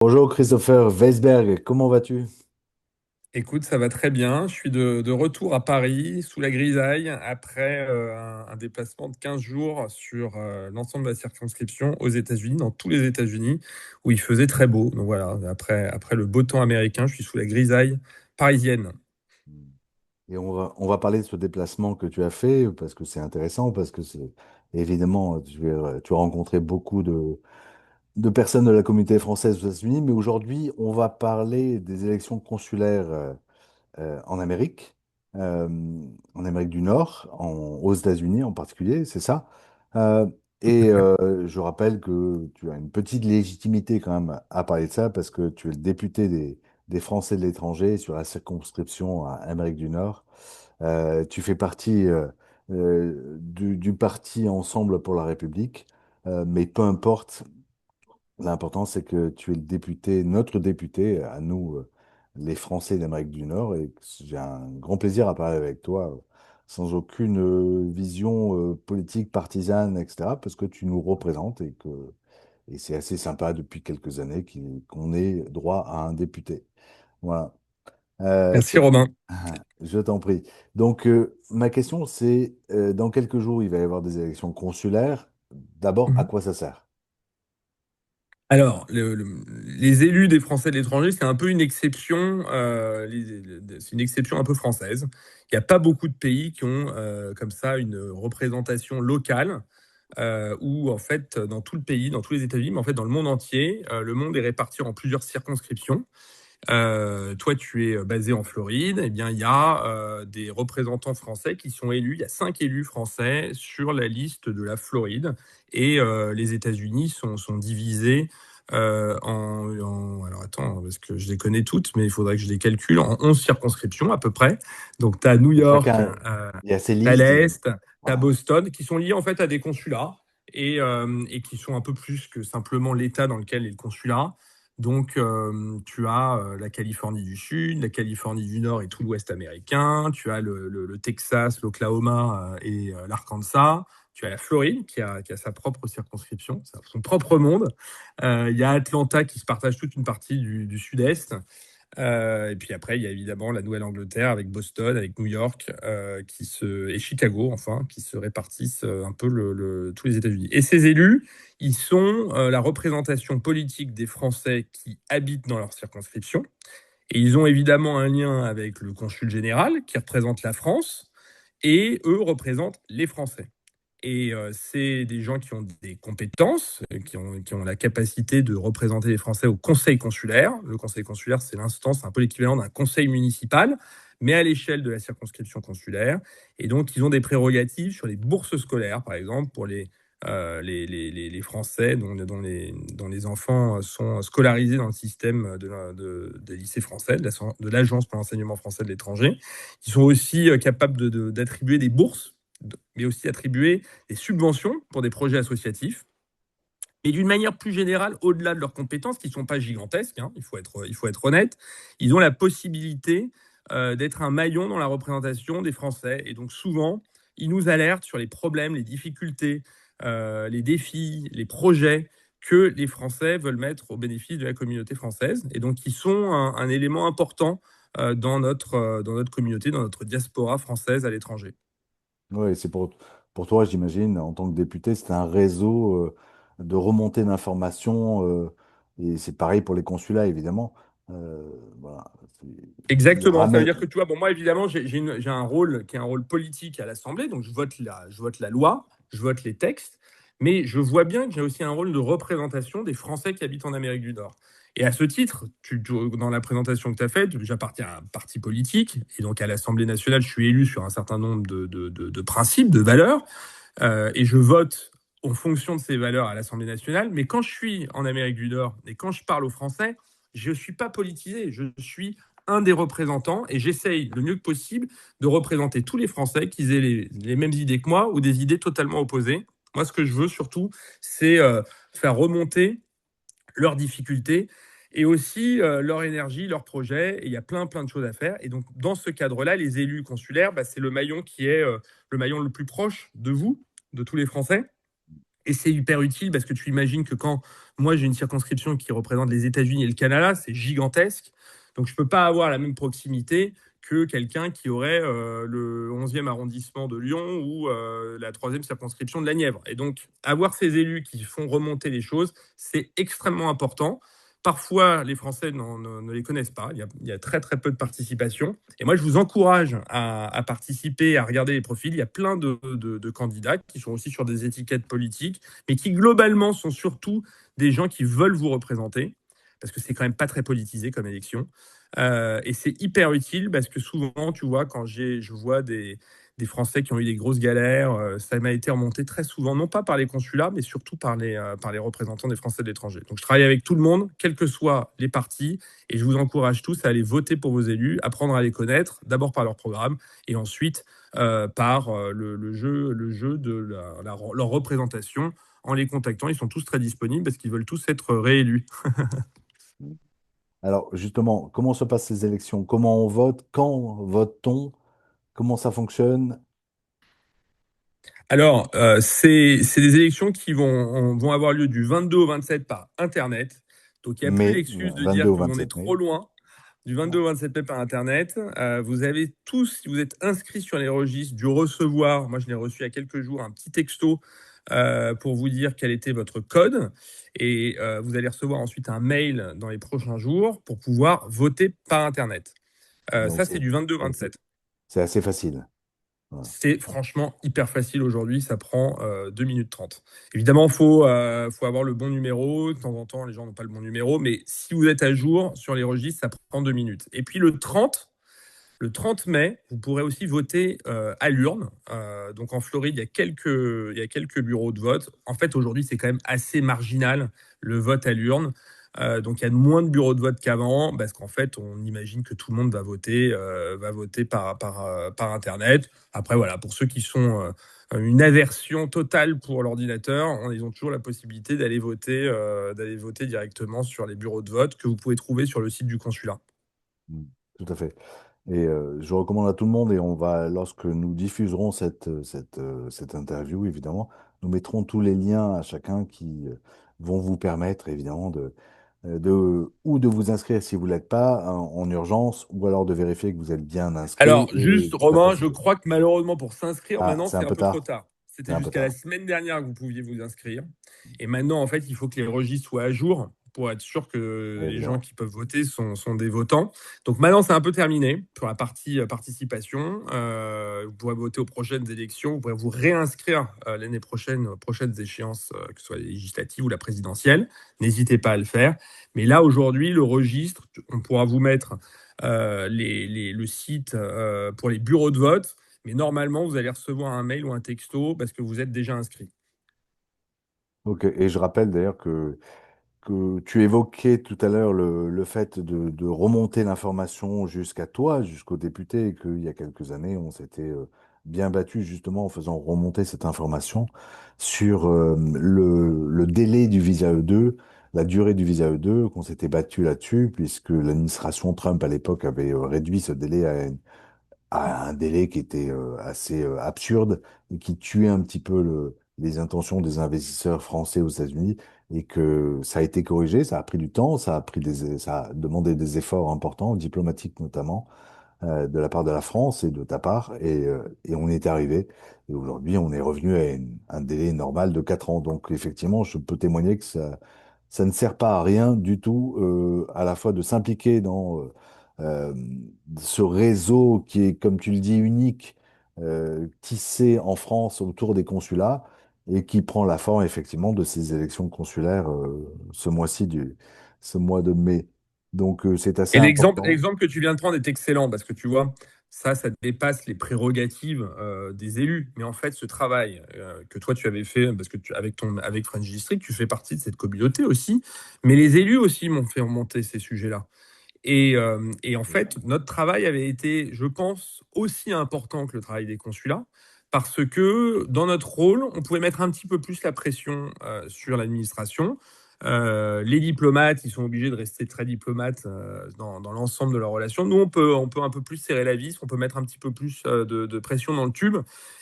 Bonjour Christopher Weisberg, comment vas-tu? Écoute, ça va très bien. Je suis de retour à Paris, sous la grisaille, après un déplacement de 15 jours sur l'ensemble de la circonscription aux États-Unis, dans tous les États-Unis, où il faisait très beau. Donc voilà, après le beau temps américain, je suis sous la grisaille parisienne. Et on va parler de ce déplacement que tu as fait parce que c'est intéressant, parce que c'est évidemment, tu as rencontré beaucoup de personnes de la communauté française aux États-Unis, mais aujourd'hui, on va parler des élections consulaires en Amérique, euh, en Amérique du Nord, aux États-Unis en particulier, c'est ça. Euh, Tout à et fait. je rappelle que tu as une petite légitimité quand même à parler de ça parce que tu es le député des Français de l'étranger sur la circonscription à Amérique du Nord. Tu fais partie du parti Ensemble pour la République, mais peu importe. L'important, c'est que tu es le député, notre député, à nous, les Français d'Amérique du Nord, et que j'ai un grand plaisir à parler avec toi, sans aucune vision politique, partisane, etc., parce que tu nous représentes et c'est assez sympa depuis quelques années qu'on ait droit à un député. Voilà. Merci Robin. Je t'en prie. Donc, ma question, c'est, dans quelques jours, il va y avoir des élections consulaires. D'abord, à Mhm. quoi ça sert? Alors, les élus des Français de l'étranger, c'est un peu une exception, c'est une exception un peu française. Il n'y a pas beaucoup de pays qui ont comme ça une représentation locale où en fait dans tout le pays, dans tous les États-Unis, mais en fait dans le monde entier, le monde est réparti en plusieurs circonscriptions. Toi, tu es basé en Floride. Eh bien, il y a des représentants français qui sont élus. Il y a 5 élus français sur la liste de la Floride. Et les États-Unis sont divisés alors attends, parce que je les connais toutes, mais il faudrait que je les calcule, en 11 circonscriptions à peu près. Donc, tu as New York, Chacun, il y a ses tu as listes. l'Est, tu as Voilà. Boston, qui sont liés en fait à des consulats et qui sont un peu plus que simplement l'État dans lequel est le consulat. Donc, tu as la Californie du Sud, la Californie du Nord et tout l'Ouest américain. Tu as le Texas, l'Oklahoma et l'Arkansas. Tu as la Floride qui a sa propre circonscription, son propre monde. Il y a Atlanta qui se partage toute une partie du Sud-Est. Et puis après, il y a évidemment la Nouvelle-Angleterre avec Boston, avec New York et Chicago, enfin, qui se répartissent un peu tous les États-Unis. Et ces élus, ils sont la représentation politique des Français qui habitent dans leur circonscription. Et ils ont évidemment un lien avec le consul général qui représente la France, et eux représentent les Français. Et c'est des gens qui ont des compétences, qui ont la capacité de représenter les Français au conseil consulaire. Le conseil consulaire, c'est l'instance, c'est un peu l'équivalent d'un conseil municipal, mais à l'échelle de la circonscription consulaire. Et donc, ils ont des prérogatives sur les bourses scolaires, par exemple, pour les Français dont les enfants sont scolarisés dans le système des lycées français, de l'Agence pour l'enseignement français de l'étranger. Ils sont aussi capables d'attribuer des bourses, mais aussi attribuer des subventions pour des projets associatifs. Et d'une manière plus générale, au-delà de leurs compétences, qui ne sont pas gigantesques, hein, il faut être honnête, ils ont la possibilité d'être un maillon dans la représentation des Français. Et donc souvent, ils nous alertent sur les problèmes, les difficultés, les défis, les projets que les Français veulent mettre au bénéfice de la communauté française. Et donc, ils sont un élément important dans notre communauté, dans notre diaspora française à l'étranger. Oui, pour toi, j'imagine, en tant que député, c'est un réseau de remontée d'informations, et c'est pareil pour les consulats, évidemment. Voilà. Ils Exactement. Ça veut dire que ramènent. tu vois, bon, moi, évidemment, j'ai un rôle qui est un rôle politique à l'Assemblée, donc je vote la loi, je vote les textes, mais je vois bien que j'ai aussi un rôle de représentation des Français qui habitent en Amérique du Nord. Et à ce titre, dans la présentation que tu as faite, j'appartiens à un parti politique, et donc à l'Assemblée nationale, je suis élu sur un certain nombre de principes, de valeurs, et je vote en fonction de ces valeurs à l'Assemblée nationale. Mais quand je suis en Amérique du Nord et quand je parle aux Français, je ne suis pas politisé, je suis un des représentants et j'essaye le mieux que possible de représenter tous les Français, qu'ils aient les mêmes idées que moi ou des idées totalement opposées. Moi, ce que je veux surtout, c'est faire remonter leurs difficultés et aussi leur énergie, leurs projets. Et il y a plein de choses à faire. Et donc, dans ce cadre-là, les élus consulaires, bah, c'est le maillon qui est le maillon le plus proche de vous, de tous les Français. Et c'est hyper utile parce que tu imagines que quand moi j'ai une circonscription qui représente les États-Unis et le Canada, c'est gigantesque. Donc je ne peux pas avoir la même proximité que quelqu'un qui aurait le 11e arrondissement de Lyon ou la 3e circonscription de la Nièvre. Et donc avoir ces élus qui font remonter les choses, c'est extrêmement important. Parfois, les Français ne les connaissent pas. Il y a très très peu de participation. Et moi, je vous encourage à participer, à regarder les profils. Il y a plein de candidats qui sont aussi sur des étiquettes politiques, mais qui globalement sont surtout des gens qui veulent vous représenter, parce que c'est quand même pas très politisé comme élection. Et c'est hyper utile parce que souvent, tu vois, quand je vois des Français qui ont eu des grosses galères, ça m'a été remonté très souvent, non pas par les consulats, mais surtout par les représentants des Français de l'étranger. Donc je travaille avec tout le monde, quels que soient les partis, et je vous encourage tous à aller voter pour vos élus, apprendre à les connaître, d'abord par leur programme, et ensuite par le jeu de leur représentation en les contactant. Ils sont tous très disponibles parce qu'ils veulent tous être réélus. Alors, justement, comment se passent ces élections? Comment on vote? Quand vote-t-on? Comment ça fonctionne? Alors, c'est des élections qui vont avoir lieu du 22 au 27 par Internet. Donc, il n'y a plus Mai, l'excuse de 22 dire au qu'on est 27 trop mai. loin. Du 22 Ouais. au 27 mai par Internet. Vous avez tous, si vous êtes inscrits sur les registres, dû recevoir, moi je l'ai reçu il y a quelques jours, un petit texto pour vous dire quel était votre code. Et vous allez recevoir ensuite un mail dans les prochains jours pour pouvoir voter par Internet. Donc, Ça, c'est du 22 au c'est 27. c'est assez facile. Voilà. C'est franchement hyper facile aujourd'hui, ça prend 2 minutes 30. Évidemment, faut avoir le bon numéro. De temps en temps, les gens n'ont pas le bon numéro, mais si vous êtes à jour sur les registres, ça prend 2 minutes. Et puis le 30 mai, vous pourrez aussi voter à l'urne. Donc en Floride, il y a quelques bureaux de vote. En fait, aujourd'hui, c'est quand même assez marginal le vote à l'urne. Donc il y a moins de bureaux de vote qu'avant, parce qu'en fait, on imagine que tout le monde va voter par Internet. Après, voilà, pour ceux qui sont une aversion totale pour l'ordinateur, ils ont toujours la possibilité d'aller voter directement sur les bureaux de vote que vous pouvez trouver sur le site du consulat. Mm. Tout à fait. Et je recommande à tout le monde, et on va, lorsque nous diffuserons cette interview, évidemment, nous mettrons tous les liens à chacun qui vont vous permettre, évidemment, ou de vous inscrire si vous ne l'êtes pas en urgence, ou alors de vérifier que vous êtes bien inscrit Alors, et juste, tout à fait Romain, je sûr. crois que malheureusement, pour s'inscrire, Ah, maintenant, c'est un c'est un peu peu trop tard. tard. C'est C'était un peu jusqu'à la tard. semaine dernière que vous pouviez vous inscrire. Et maintenant, en fait, il faut que les registres soient à jour pour être sûr que les gens Évidemment. qui peuvent voter sont des votants. Donc maintenant, c'est un peu terminé pour la partie participation. Vous pourrez voter aux prochaines élections. Vous pourrez vous réinscrire l'année prochaine aux prochaines échéances, que ce soit les législatives ou la présidentielle. N'hésitez pas à le faire. Mais là, aujourd'hui, le registre, on pourra vous mettre le site pour les bureaux de vote. Mais normalement, vous allez recevoir un mail ou un texto parce que vous êtes déjà inscrit. Ok. Et je rappelle d'ailleurs que tu évoquais tout à l'heure le fait de remonter l'information jusqu'à toi, jusqu'aux députés, et qu'il y a quelques années, on s'était bien battu justement en faisant remonter cette information sur le délai du visa E2, la durée du visa E2, qu'on s'était battu là-dessus, puisque l'administration Trump à l'époque avait réduit ce délai à un délai qui était assez absurde et qui tuait un petit peu les intentions des investisseurs français aux États-Unis, et que ça a été corrigé, ça a pris du temps, ça a demandé des efforts importants, diplomatiques notamment, de la part de la France et de ta part, et on est arrivé. Et aujourd'hui, on est revenu à un délai normal de 4 ans. Donc effectivement, je peux témoigner que ça ne sert pas à rien du tout, à la fois de s'impliquer dans euh, ce réseau qui est, comme tu le dis, unique, tissé en France autour des consulats, et qui prend la forme effectivement de ces élections consulaires ce mois de mai. Donc c'est assez Et important. l'exemple que tu viens de prendre est excellent parce que tu vois, ça dépasse les prérogatives des élus. Mais en fait, ce travail que toi tu avais fait, parce que avec French District, tu fais partie de cette communauté aussi. Mais les élus aussi m'ont fait remonter ces sujets-là. Et en fait, notre travail avait été, je pense, aussi important que le travail des consulats, parce que dans notre rôle, on pouvait mettre un petit peu plus la pression sur l'administration. Les diplomates, ils sont obligés de rester très diplomates dans l'ensemble de leurs relations. Nous, on peut un peu plus serrer la vis, on peut mettre un petit peu plus de pression dans le tube.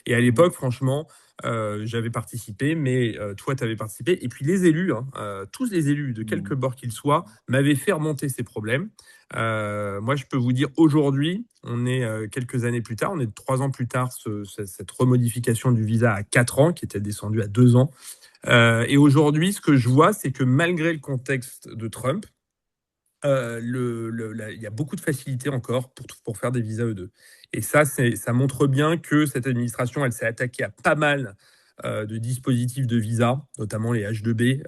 Et à l'époque, franchement, j'avais participé, mais toi, tu avais participé. Et puis les élus, hein, tous les élus, de quelque Mm. bord qu'ils soient, m'avaient fait remonter ces problèmes. Moi, je peux vous dire, aujourd'hui, on est quelques années plus tard, on est 3 ans plus tard, cette remodification du visa à 4 ans, qui était descendue à 2 ans. Et aujourd'hui, ce que je vois, c'est que malgré le contexte de Trump, il y a beaucoup de facilité encore pour faire des visas E2. Et ça montre bien que cette administration, elle s'est attaquée à pas mal de dispositifs de visa, notamment les H2B,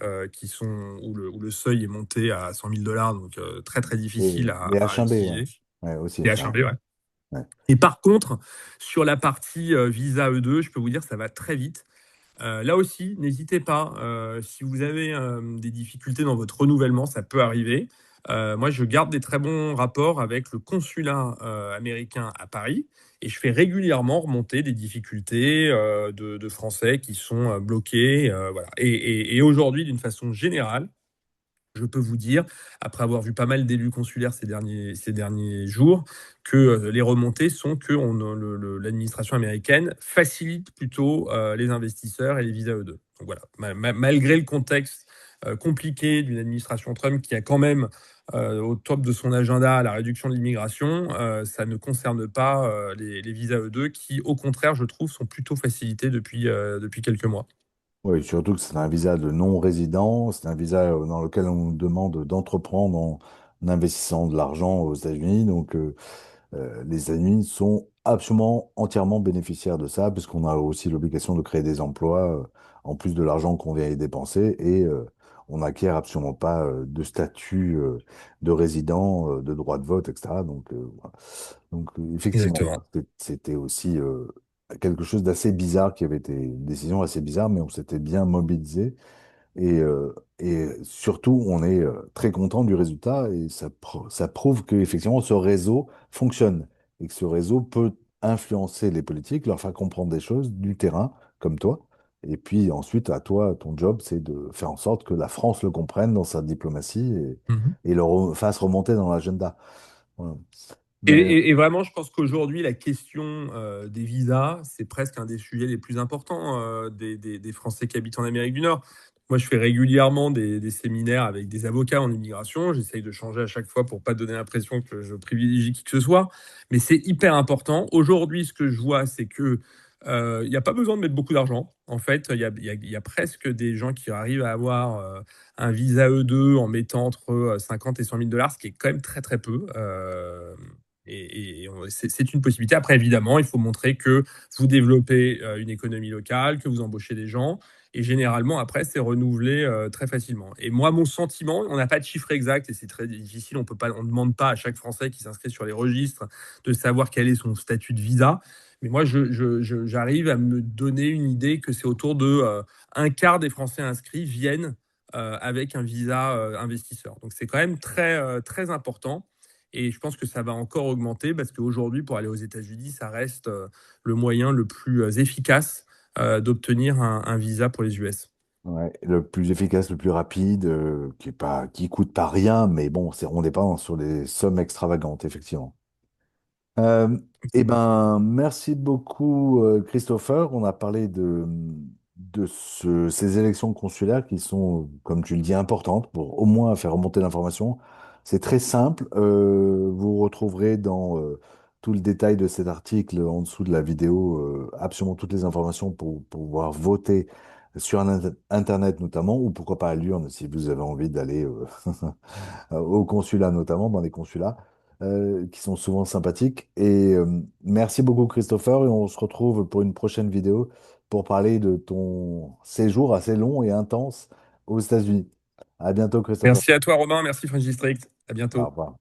où le seuil est monté à 100 000 $, donc très très Et difficile les à H1B, ouais. utiliser. Ouais, aussi, Les ça. H1B, ouais. Ouais. Et par contre, sur la partie visa E2, je peux vous dire, ça va très vite. Là aussi, n'hésitez pas. Si vous avez des difficultés dans votre renouvellement, ça peut arriver. Moi, je garde des très bons rapports avec le consulat américain à Paris et je fais régulièrement remonter des difficultés de Français qui sont bloqués. Voilà. Et aujourd'hui, d'une façon générale, je peux vous dire, après avoir vu pas mal d'élus consulaires ces derniers jours, que les remontées sont que l'administration américaine facilite plutôt les investisseurs et les visas E2. Donc voilà, malgré le contexte compliqué d'une administration Trump qui a quand même au top de son agenda la réduction de l'immigration, ça ne concerne pas les visas E2 qui, au contraire, je trouve, sont plutôt facilités depuis quelques mois. Oui, surtout que c'est un visa de non-résident, c'est un visa dans lequel on nous demande d'entreprendre en investissant de l'argent aux États-Unis. Donc, les États-Unis sont absolument entièrement bénéficiaires de ça, puisqu'on a aussi l'obligation de créer des emplois en plus de l'argent qu'on vient y dépenser, et on n'acquiert absolument pas de statut de résident, de droit de vote, etc. Donc, voilà. Donc, effectivement, Exactement. c'était aussi quelque chose d'assez bizarre qui avait été une décision assez bizarre, mais on s'était bien mobilisé. Et surtout, on est très content du résultat et ça prouve qu'effectivement, ce réseau fonctionne et que ce réseau peut influencer les politiques, leur faire comprendre des choses du terrain, comme toi. Et puis ensuite, à toi, ton job, c'est de faire en sorte que la France le comprenne dans sa diplomatie Mhm. et fasse remonter dans l'agenda. Voilà. Et, Mais et- et vraiment, je pense qu'aujourd'hui, la question des visas, c'est presque un des sujets les plus importants des Français qui habitent en Amérique du Nord. Moi, je fais régulièrement des séminaires avec des avocats en immigration. J'essaye de changer à chaque fois pour pas donner l'impression que je privilégie qui que ce soit. Mais c'est hyper important. Aujourd'hui, ce que je vois, c'est que il n'y a pas besoin de mettre beaucoup d'argent. En fait, il y a presque des gens qui arrivent à avoir un visa E2 en mettant entre 50 et 100 000 $, ce qui est quand même très très peu. C'est une possibilité. Après, évidemment, il faut montrer que vous développez une économie locale, que vous embauchez des gens. Et généralement, après, c'est renouvelé très facilement. Et moi, mon sentiment, on n'a pas de chiffre exact et c'est très difficile. On ne demande pas à chaque Français qui s'inscrit sur les registres de savoir quel est son statut de visa. Mais moi, j'arrive à me donner une idée que c'est autour de un quart des Français inscrits viennent avec un visa investisseur. Donc, c'est quand même très important. Et je pense que ça va encore augmenter parce qu'aujourd'hui, pour aller aux États-Unis, ça reste le moyen le plus efficace d'obtenir un visa pour les US. ouais, le plus efficace, le plus rapide, qui coûte pas rien, mais bon, on n'est pas sur des sommes extravagantes, effectivement. Euh, eh ben, merci beaucoup, Christopher. On a parlé de ces élections consulaires qui sont, comme tu le dis, importantes pour au moins faire remonter l'information. C'est très simple. Vous retrouverez dans tout le détail de cet article en dessous de la vidéo absolument toutes les informations pour pouvoir voter sur Internet notamment, ou pourquoi pas à l'urne si vous avez envie d'aller au consulat notamment, dans les consulats, qui sont souvent sympathiques. Et merci beaucoup Christopher, et on se retrouve pour une prochaine vidéo pour parler de ton séjour assez long et intense aux États-Unis. À bientôt Christopher. Merci à toi, Romain. Merci, French District. À Au bientôt. revoir.